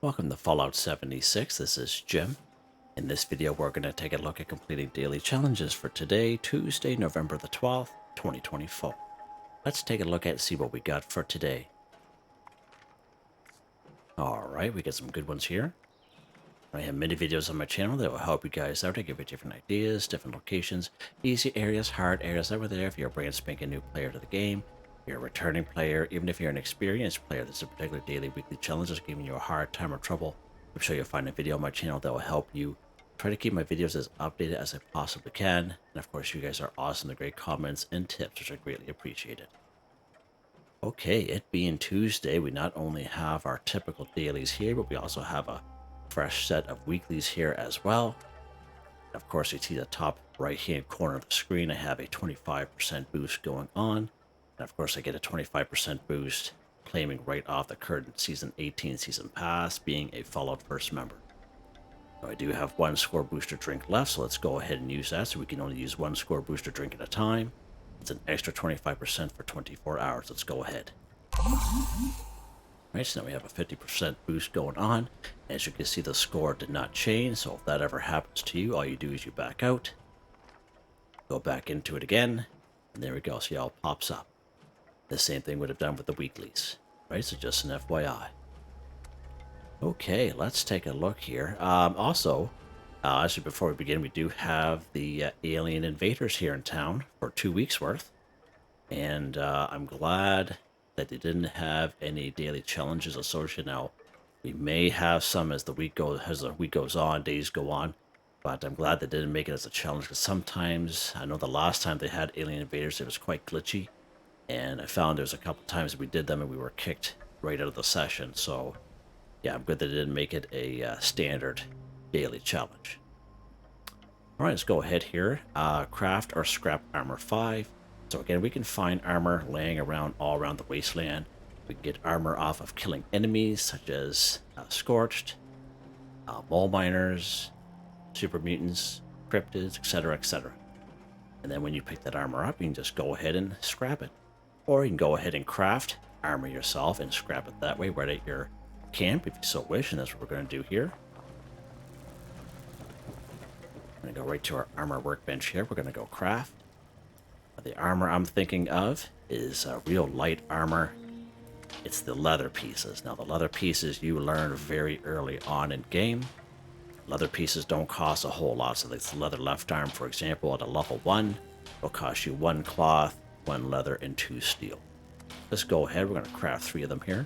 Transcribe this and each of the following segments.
Welcome to Fallout 76. This is Jim. In this video, we're going to take a look at completing daily challenges for today, Tuesday, November the 12th, 2024. Let's take a look at see what we got for today. Alright, we got some good ones here. I have many videos on my channel that will help you guys out to give you different ideas, different locations, easy areas, hard areas over there if you're a brand spanking new player to the game. If you're a returning player, even if you're an experienced player, there's a particular daily, weekly challenge that's giving you a hard time or trouble. I'm sure you'll find a video on my channel that will help you. Try to keep my videos as updated as I possibly can. And of course, you guys are awesome, the great comments and tips, which I greatly appreciate it. Okay, it being Tuesday, we not only have our typical dailies here, but we also have a fresh set of weeklies here as well. And of course, you see the top right hand corner of the screen, I have a 25% boost going on. And of course, I get a 25% boost claiming right off the current Season 18 Season Pass, being a Fallout First member. Now, I do have one score booster drink left, so let's go ahead and use that. So we can only use one score booster drink at a time. It's an extra 25% for 24 hours. Let's go ahead. Right, so now we have a 50% boost going on. As you can see, the score did not change, so if that ever happens to you, all you do is you back out, go back into it again, and there we go, see how it pops up. The same thing would have done with the weeklies, right? So just an FYI. Okay, let's take a look here. Actually, before we begin, we do have the alien invaders here in town for 2 weeks worth, and I'm glad that they didn't have any daily challenges associated. Now, we may have some as the week goes on, days go on, but I'm glad they didn't make it as a challenge, because sometimes, I know the last time they had alien invaders, it was quite glitchy, and I found there's a couple times we did them and we were kicked right out of the session. So yeah, I'm good that they didn't make it a standard daily challenge. All right, let's go ahead here. Craft or scrap armor 5. So again, we can find armor laying around all around the wasteland. We can get armor off of killing enemies such as Scorched, mole miners, super mutants, cryptids, etc., etc. And then when you pick that armor up, you can just go ahead and scrap it. Or you can go ahead and craft armor yourself and scrap it that way right at your camp if you so wish, and that's what we're going to do here. We're going to go right to our armor workbench here. We're going to go craft. The armor I'm thinking of is real light armor. It's the leather pieces. Now, the leather pieces you learn very early on in game. Leather pieces don't cost a whole lot. So this leather left arm, for example, at a level 1, will cost you 1 cloth, 1 leather, and 2 steel. Let's go ahead. We're going to craft 3 of them here.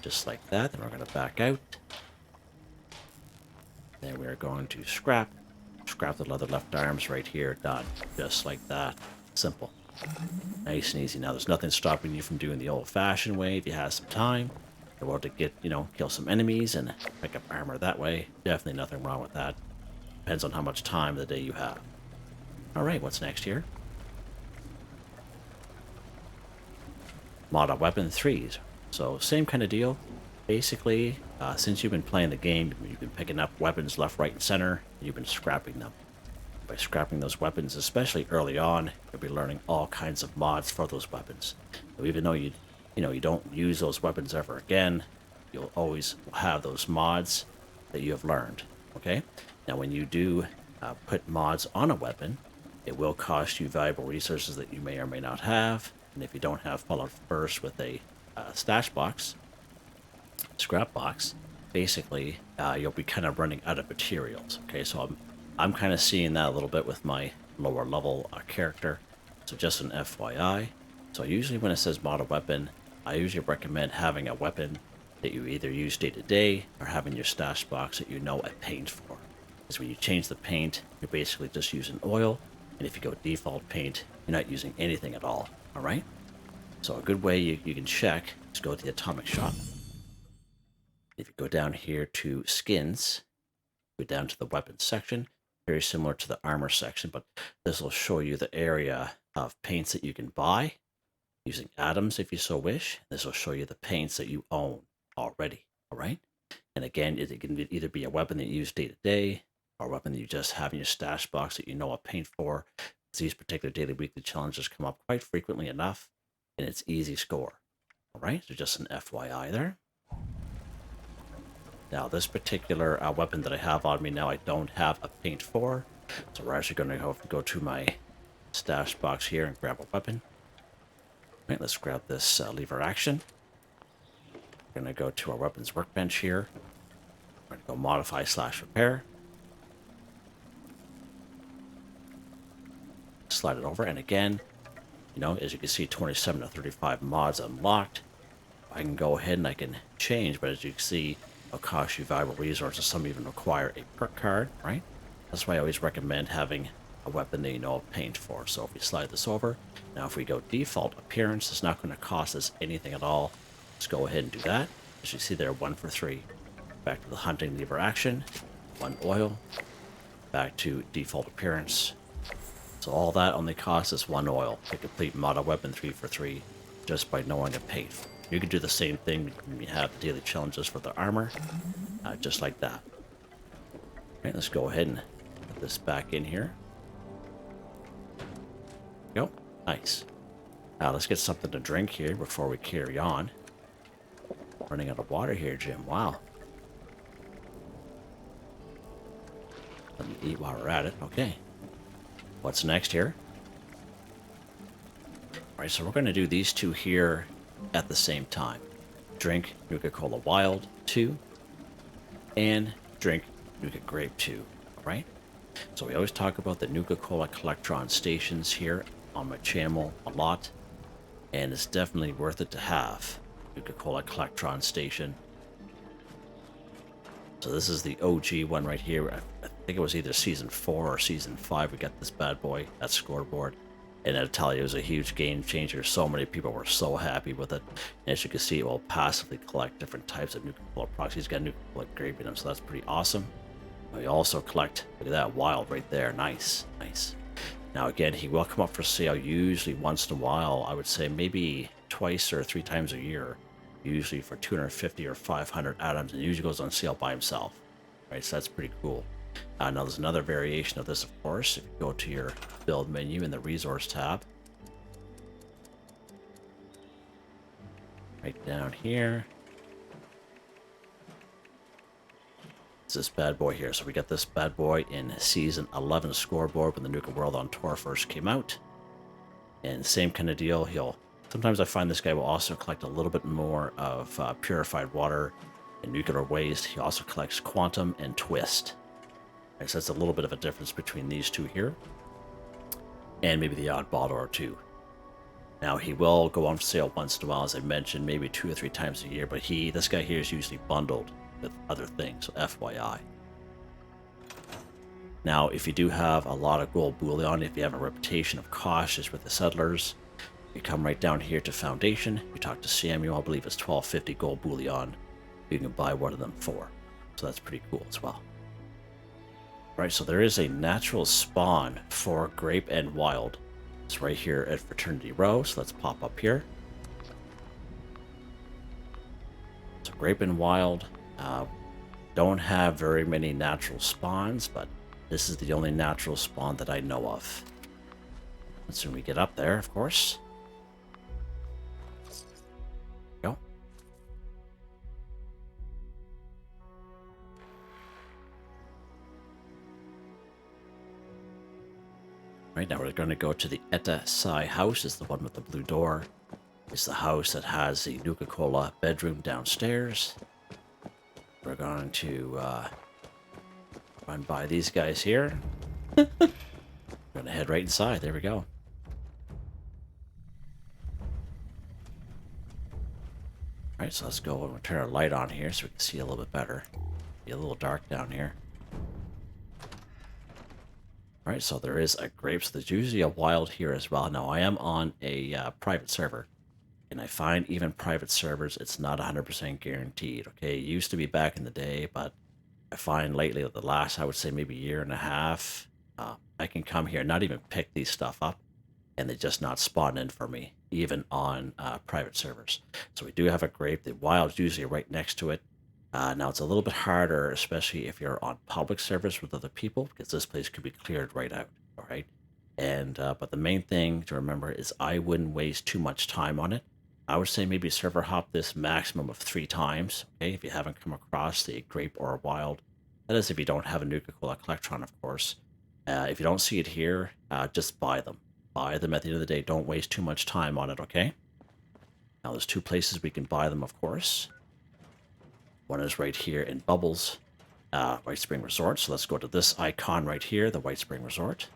Just like that. Then we're going to back out. Then we're going to scrap the leather left arms right here. Done. Just like that. Simple. Nice and easy. Now, there's nothing stopping you from doing the old-fashioned way if you have some time. You're able to get, kill some enemies and pick up armor that way. Definitely nothing wrong with that. Depends on how much time of the day you have. Alright, what's next here? Model weapon 3s. So, same kind of deal. Basically, since you've been playing the game, you've been picking up weapons left, right, and center, and you've been scrapping them. By scrapping those weapons, especially early on, you'll be learning all kinds of mods for those weapons. So even though you don't use those weapons ever again, you'll always have those mods that you have learned. Okay? Now, when you do put mods on a weapon, it will cost you valuable resources that you may or may not have. And if you don't have Fallout First with a stash box, scrap box, basically you'll be kind of running out of materials. Okay, so I'm kind of seeing that a little bit with my lower level character. So just an FYI. So usually when it says model weapon, I usually recommend having a weapon that you either use day to day or having your stash box that you know a paint for. Because when you change the paint, you're basically just using oil. And if you go default paint, you're not using anything at all. All right? So a good way you can check is go to the atomic shop. If you go down here to skins, go down to the weapons section, very similar to the armor section, but this will show you the area of paints that you can buy using atoms if you so wish. This will show you the paints that you own already, all right? And again, it can either be a weapon that you use day to day or a weapon that you just have in your stash box that you know a paint for. These particular daily, weekly challenges come up quite frequently enough, and it's easy score, all right? So just an FYI there. Now, this particular weapon that I have on me now, I don't have a paint for. So we're actually going to go to my stash box here and grab a weapon. All right, let's grab this lever action. We're going to go to our weapons workbench here. We're going to go modify/repair. Slide it over, and again, you know, as you can see, 27 to 35 mods unlocked. I can go ahead and I can change, but as you can see, it'll cost you valuable resources. Some even require a perk card, right? That's why I always recommend having a weapon that you know of paint for. So if we slide this over, now if we go default appearance, it's not going to cost us anything at all. Let's go ahead and do that. As you see there, 1 for 3. Back to the hunting lever action, 1 oil, back to default appearance. So all that only costs us 1 oil. A complete model weapon 3 for 3 just by knowing a paint. You can do the same thing when you have daily challenges for the armor, just like that. Okay, let's go ahead and put this back in here. Go. Nice. Now let's get something to drink here before we carry on. Running out of water here, Jim. Wow. Let me eat while we're at it. Okay. What's next here? Alright, so we're going to do these two here at the same time. Drink Nuka-Cola Wild 2 and drink Nuka-Grape 2. Alright? So we always talk about the Nuka-Cola Collectron stations here on my channel a lot. And it's definitely worth it to have. Nuka-Cola Collectron station. So this is the OG one right here. I think it was either season 4 or season 5 we got this bad boy, that scoreboard. And I'll tell you, it was a huge game changer. So many people were so happy with it. And as you can see, it will passively collect different types of Nuka-Cola products. He's got Nuka-Cola Grape in him, so that's pretty awesome. We also collect, look at that, Wild right there. Nice, nice. Now again, he will come up for sale usually once in a while. I would say maybe twice or 3 times a year. Usually for 250 or 500 atoms, and usually goes on sale by himself. Right, so that's pretty cool. Now there's another variation of this, of course. If you go to your build menu in the resource tab, right down here, it's this bad boy here. So we got this bad boy in season 11 scoreboard when the Nuka World on Tour first came out. And same kind of deal. Sometimes I find this guy will also collect a little bit more of purified water and nuclear waste. He also collects quantum and twist. Right, so that's a little bit of a difference between these two here. And maybe the odd bottle or two. Now he will go on sale once in a while, as I mentioned, maybe 2 or 3 times a year, but this guy here is usually bundled with other things, so FYI. Now, if you do have a lot of gold bullion, if you have a reputation of cautious with the settlers, you come right down here to Foundation, you talk to Samuel, I believe it's 1250 gold bullion. You can buy one of them for. So that's pretty cool as well. Right, so there is a natural spawn for Grape and Wild. It's right here at Fraternity Row, so let's pop up here. So Grape and Wild don't have very many natural spawns, but this is the only natural spawn that I know of. As soon as we get up there, of course. Go. Right now we're going to go to the Etta Sai house. It's the one with the blue door. It's the house that has the Nuka-Cola bedroom downstairs. We're going to run by these guys here. We're going to head right inside. There we go. Alright, so let's go and turn our light on here so we can see a little bit better. Be a little dark down here. Alright, so there is a grape, so there's usually a wild here as well. Now, I am on a private server, and I find even private servers, it's not 100% guaranteed, okay? It used to be back in the day, but I find lately, the last, I would say maybe year and a half, I can come here and not even pick these stuff up, and they just not spawn in for me, even on private servers. So we do have a grape. The wild's usually right next to it. Now, it's a little bit harder, especially if you're on public servers with other people, because this place could be cleared right out, all right? And but the main thing to remember is I wouldn't waste too much time on it. I would say maybe server hop this maximum of 3 times, okay, if you haven't come across a grape or a wild. That is if you don't have a Nuka-Cola Collectron, of course. If you don't see it here, just buy them. Buy them at the end of the day. Don't waste too much time on it, okay? Now, there's 2 places we can buy them, of course. One is right here in Bubbles, White Spring Resort. So let's go to this icon right here, the White Spring Resort.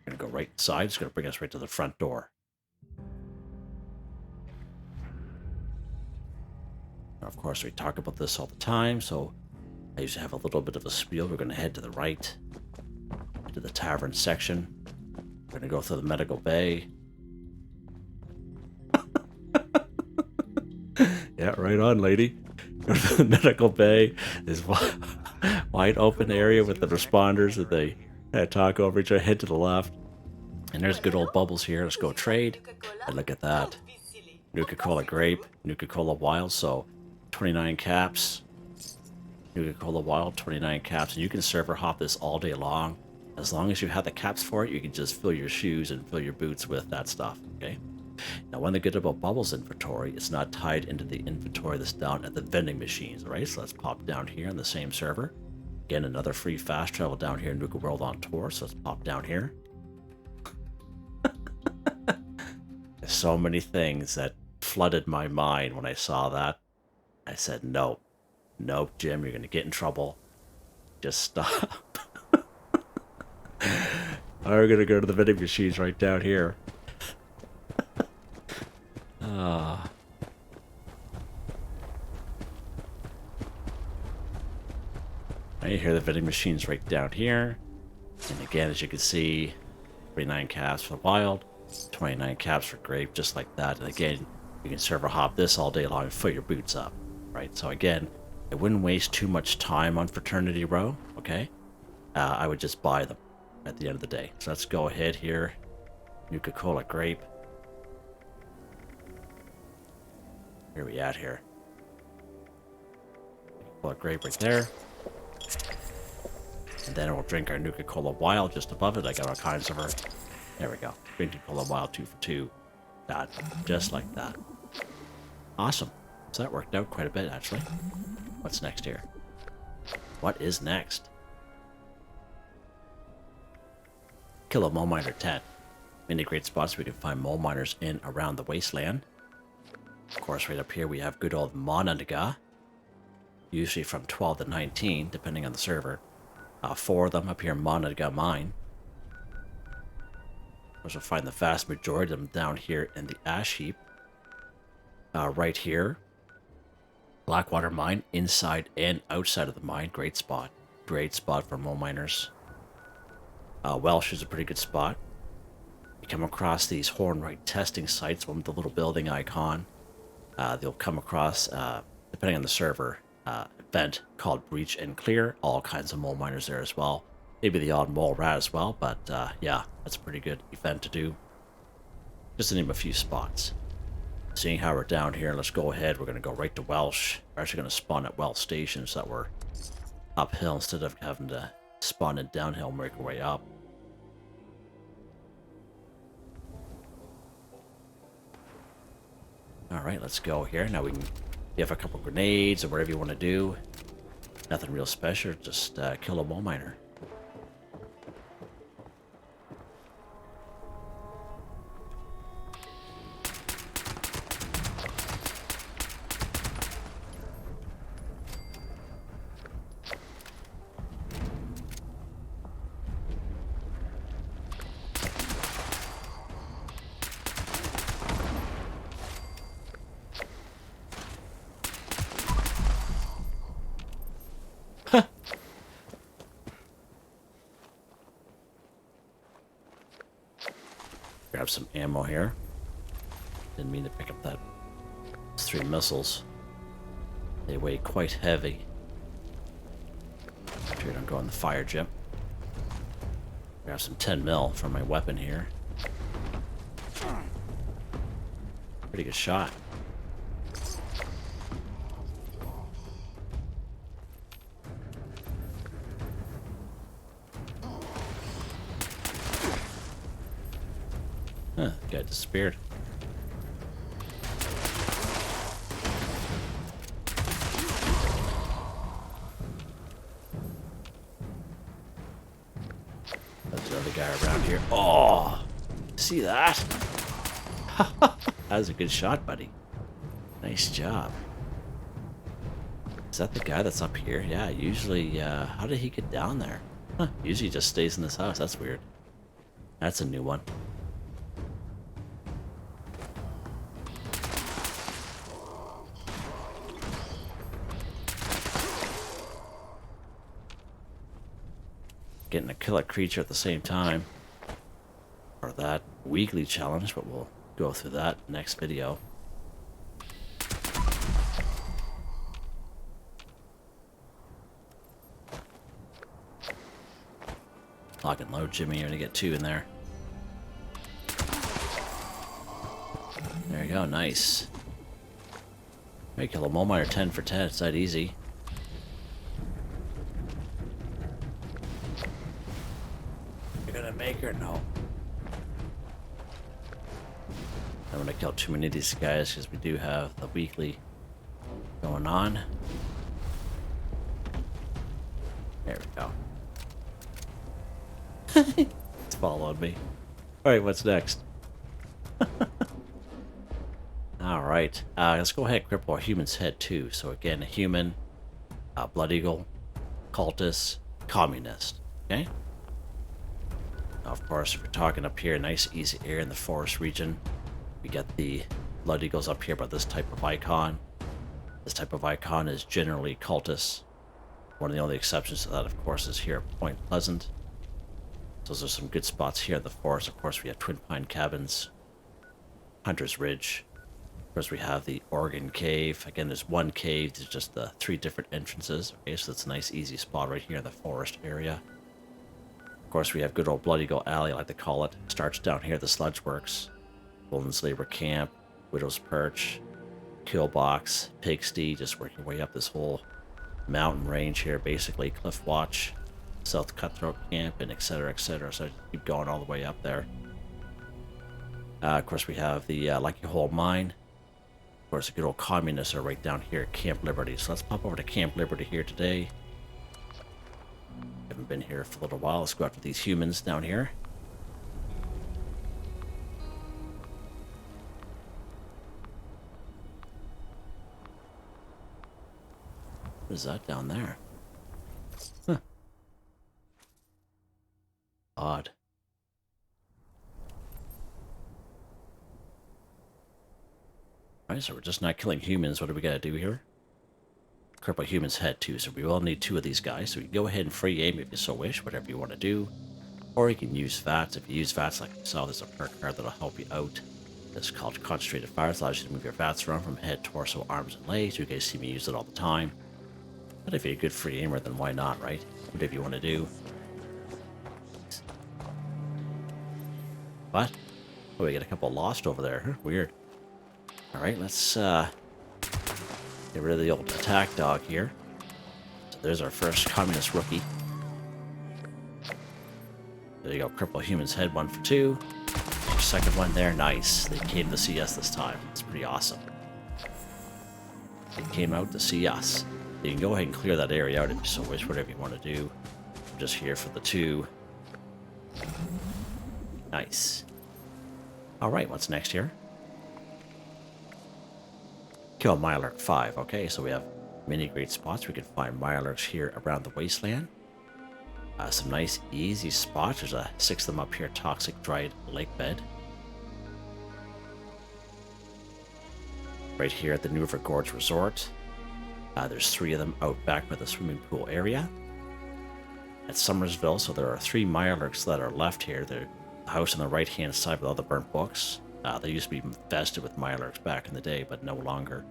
We're going to go right inside. It's going to bring us right to the front door. Now, of course, we talk about this all the time, so I usually have a little bit of a spiel. We're going to head to the right, to the tavern section. We're going to go through the medical bay. Yeah, right on, lady. Go to the medical bay. This wide open area with the responders that they talk over each other. Head to the left. And there's good old Bubbles here. Let's go trade. And look at that. Nuka-Cola Grape, Nuka-Cola Wild. So 29 caps. Nuka-Cola Wild, 29 caps. And you can server hop this all day long. As long as you have the caps for it, you can just fill your shoes and fill your boots with that stuff, okay? Now, one thing good about Bubbles inventory, it's not tied into the inventory that's down at the vending machines, right? So let's pop down here on the same server. Again, another free fast travel down here in Nuka World on tour, so let's pop down here. There's so many things that flooded my mind when I saw that. I said, nope. Nope, Jim, you're going to get in trouble. Just stop. We're going to go to the vending machines right down here. Right here, the vending machines right down here. And again, as you can see, 29 caps for wild, 29 caps for grape, just like that. And again, you can server hop this all day long and fill your boots up, right? So again, I wouldn't waste too much time on Fraternity Row, okay? I would just buy them at the end of the day. So let's go ahead here. Nuka-Cola Grape. Where are we at here? Nuka-Cola Grape right there. And then we'll drink our Nuka-Cola Wild just above it. I got all kinds of her. There we go. Nuka-Cola Wild 2 for 2. That, just like that. Awesome. So that worked out quite a bit, actually. What's next here? What is next? Kill a mole miner 10. Many great spots we can find mole miners in around the wasteland. Of course, right up here we have good old Monadaga. Usually from 12 to 19, depending on the server. 4 of them up here in Monadaga Mine. Of course, we'll find the vast majority of them down here in the ash heap. Right here. Blackwater Mine, inside and outside of the mine. Great spot. Great spot for mole miners. Welsh is a pretty good spot. You come across these Hornwright testing sites, one with the little building icon. They'll come across, depending on the server, event called Breach and Clear. All kinds of mole miners there as well. Maybe the odd mole rat as well, but yeah, that's a pretty good event to do. Just to name a few spots. Seeing how we're down here, let's go ahead. We're going to go right to Welsh. We're actually going to spawn at Welsh Station so that we're uphill instead of having to spawn in downhill and work our way up. Alright, let's go here. Now we can give a couple grenades or whatever you want to do. Nothing real special, just kill a mole miner. Grab some ammo here. Didn't mean to pick up that. Those 3 missiles. They weigh quite heavy. Make sure I don't go on the fire jet. Grab some 10 mil for my weapon here. Pretty good shot. Huh, the guy disappeared. guy around here. Oh, see that? That was a good shot, buddy. Nice job. Is that the guy that's up here? Yeah, usually, how did he get down there? Huh, usually just stays in this house. That's weird. That's a new one. Getting to kill a creature at the same time. Or that weekly challenge, but we'll go through that next video. Lock and load, Jimmy. You're gonna get 2 in there. There you go, nice. Make a little miner 10 for 10. It's that easy. You're gonna make her? No. I'm gonna kill too many of these guys because we do have the weekly going on. There we go. It's followed me. Alright, what's next? Alright, let's go ahead and cripple our human's head too. So again, a human, Blood Eagle, cultist, communist. Okay? Now, of course, if we're talking up here, nice easy air in the forest region, we get the Blood Eagles up here by this type of icon. This type of icon is generally cultist. One of the only exceptions to that, of course, is here at Point Pleasant. Those are some good spots here in the forest. Of course, we have Twin Pine Cabins, Hunter's Ridge. Of course, we have the Oregon Cave. Again, there's one cave. There's just the 3 different entrances. Okay, so that's a nice, easy spot right here in the forest area. Of course, we have good old Blood Eagle Alley, I like to call it. Starts down here, the Sludge Works, Golden Slaver Camp, Widow's Perch, Killbox, Pigsty, just working your way up this whole mountain range here, basically. Cliff Watch, South Cutthroat Camp, and etc, etc. So I keep going all the way up there. Of course, we have the Lucky Hole Mine. Of course, the good old communists are right down here at Camp Liberty. So let's pop over to Camp Liberty here today. Haven't been here for a little while. Let's go after these humans down here. What is that down there? Huh. Odd. Alright, so we're just not killing humans. What do we gotta do here? Cripple human's head too, so we will need 2 of these guys. So you can go ahead and free aim if you so wish, whatever you want to do. Or you can use VATS. If you use VATS, like you saw, there's a perk card that'll help you out. It's called Concentrated Fire. It allows you to move your VATS around from head, torso, arms, and legs. You guys see me use it all the time. But if you're a good free aimer, then why not, right? Whatever you want to do. What? Oh, we got a couple lost over there. Huh? Weird. Alright, let's get rid of the old attack dog here. So there's our first communist rookie. There you go, cripple human's head, 1 for 2. Our second one there, nice. They came to see us this time. It's pretty awesome. They came out to see us. You can go ahead and clear that area out if you so wish, whatever you want to do. I'm just here for the 2. Nice. Alright, what's next here? Kill Mirelurk 5. Okay, so we have many great spots. We can find Mirelurks here around the wasteland. Some nice, easy spots. There's 6 of them up here. Toxic Dried Lake Bed. Right here at the New River Gorge Resort. There's 3 of them out back by the swimming pool area. At Summersville, so there are 3 Mirelurks that are left here. They're the house on the right-hand side with all the burnt books. They used to be infested with Mirelurks back in the day, but no longer.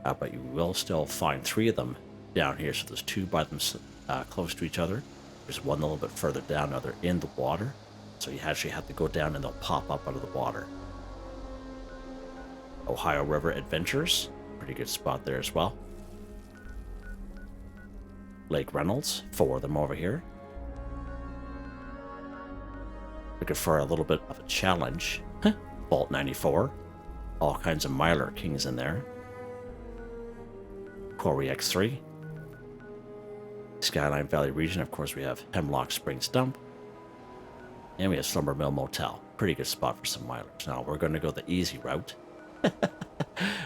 But you will still find 3 of them down here. So there's 2 by them close to each other. There's 1 a little bit further down. Now they're in the water. So you actually have to go down and they'll pop up out of the water. Ohio River Adventures. Pretty good spot there as well. Lake Reynolds. 4 of them over here. Looking for a little bit of a challenge. Vault 94. All kinds of Mirelurk Kings in there. Quarry X3. Skyline Valley region, of course, we have Hemlock Springs Dump. And we have Slumber Mill Motel. Pretty good spot for some Mirelurks. Now, we're going to go the easy route.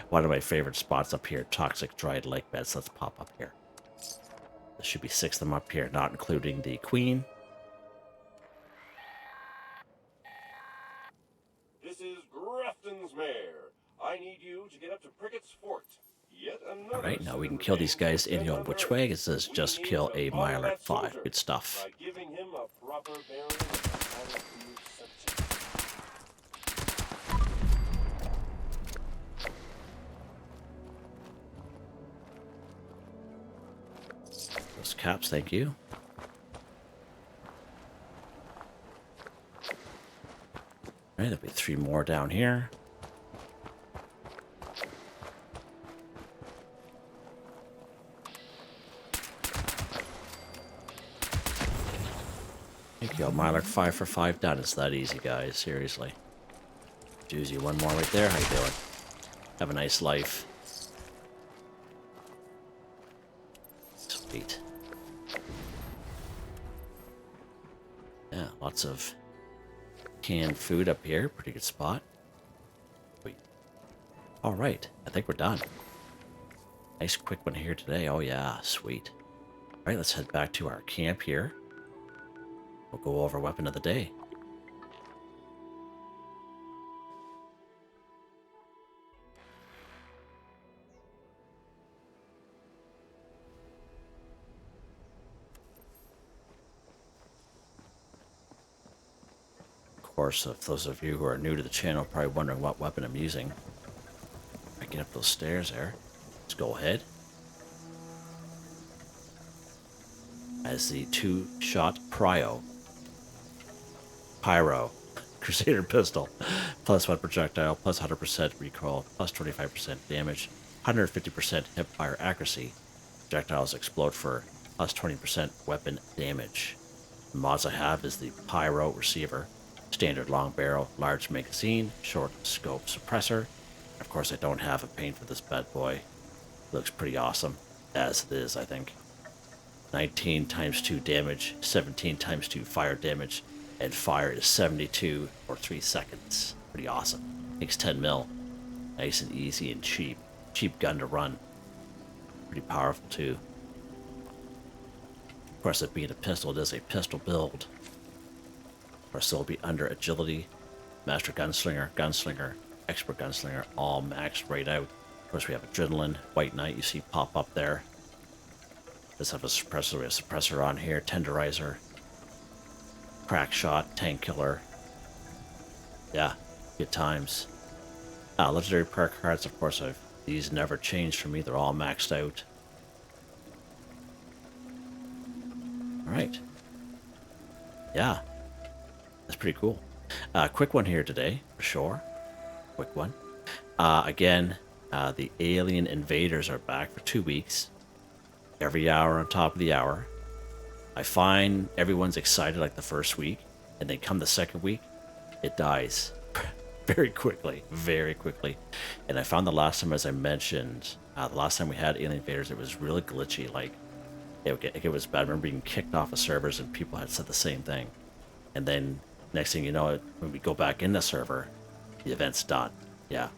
One of my favorite spots up here, Toxic Dried Lake Beds. Let's pop up here. There should be 6 of them up here, not including the Queen. This is Grafton's Mare. I need you to get up to Prickett's Fort. Alright, now we can kill these guys in your which way. It says just kill a Mirelurk 5. Good stuff. By giving him a proper bearing of Those caps, thank you. Alright, there'll be 3 more down here. Thank you, Mirelurk 5 for 5 done. It's that easy, guys. Seriously. Juicy, one more right there. How you doing? Have a nice life. Sweet. Yeah, lots of canned food up here. Pretty good spot. Sweet. All right, I think we're done. Nice quick one here today. Oh yeah, sweet. All right, let's head back to our camp here. We'll go over weapon of the day. Of course, if those of you who are new to the channel are probably wondering what weapon I'm using. Picking up those stairs there. Let's go ahead. As the 2-shot Pyro Crusader pistol. Plus 1 projectile, plus 100% recoil, plus 25% damage, 150% hip fire accuracy. Projectiles explode for plus 20% weapon damage. The mods I have is the Pyro Receiver, standard long barrel, large magazine, short scope suppressor. Of course, I don't have a paint for this bad boy. Looks pretty awesome, as it is, I think. 19 times 2 damage, 17 times 2 fire damage, and fire is 72 for 3 seconds. Pretty awesome. Takes 10 mil. Nice and easy and cheap. Cheap gun to run. Pretty powerful too. Of course, it being a pistol, it is a pistol build. Of course, it'll be under agility, master gunslinger, expert gunslinger, all maxed right out. Of course, we have adrenaline, white knight you see pop up there. Let's have a suppressor. We have a suppressor on here, tenderizer, crack shot, tank killer. Yeah, good times. Legendary perk cards, of course, these never changed for me. They're all maxed out. Alright. Yeah. That's pretty cool. Quick one here today, for sure. Quick one. Again, the alien invaders are back for 2 weeks. Every hour on top of the hour. I find everyone's excited like the first week, and then come the second week, it dies very quickly, very quickly. And I found the last time, as I mentioned, the last time we had alien invaders, it was really glitchy. Like it was bad. I remember being kicked off of servers, and people had said the same thing. And then next thing you know, when we go back in the server, the event's done. Yeah.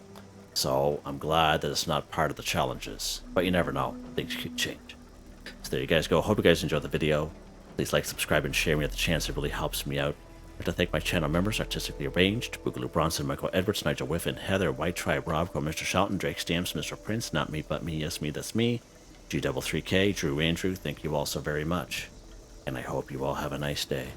So I'm glad that it's not part of the challenges, but you never know. Things could change. So there you guys go. Hope you guys enjoyed the video. Please like, subscribe, and share when you have the chance. It really helps me out. I'd like to thank my channel members, Artistically Arranged, Boogaloo Bronson, Michael Edwards, Nigel Wiffen, Heather, Whitetribe, Robco, Mr. Shelton, Drake Stamps, Mr.Prince, Not Me But Me, Yes Me That's Me, G3K, Drew Andrew. Thank you all so very much. And I hope you all have a nice day.